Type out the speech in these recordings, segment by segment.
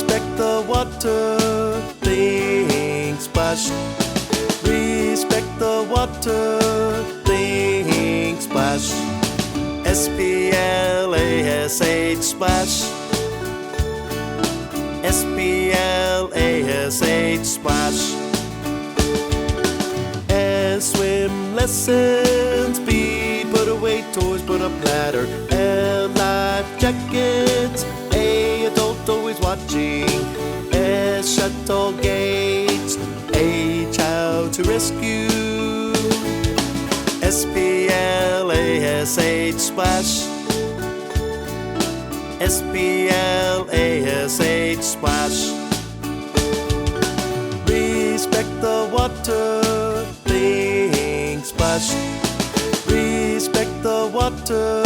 Respect the water, think splash. Respect the water, think splash. S-P-L-A-S-H, splash. S-P-L-A-S-H, splash. And swim lessons, B, put away toys, put up ladder. And life jackets, A, adult always watching. S, shuttle gates, H, how to rescue. S-P-L-A-S-H, splash. S-P-L-A-S-H, splash. Respect the water, think splash. Respect the water,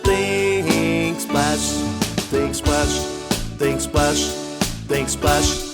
think splash. Think splash, think splash, think splash.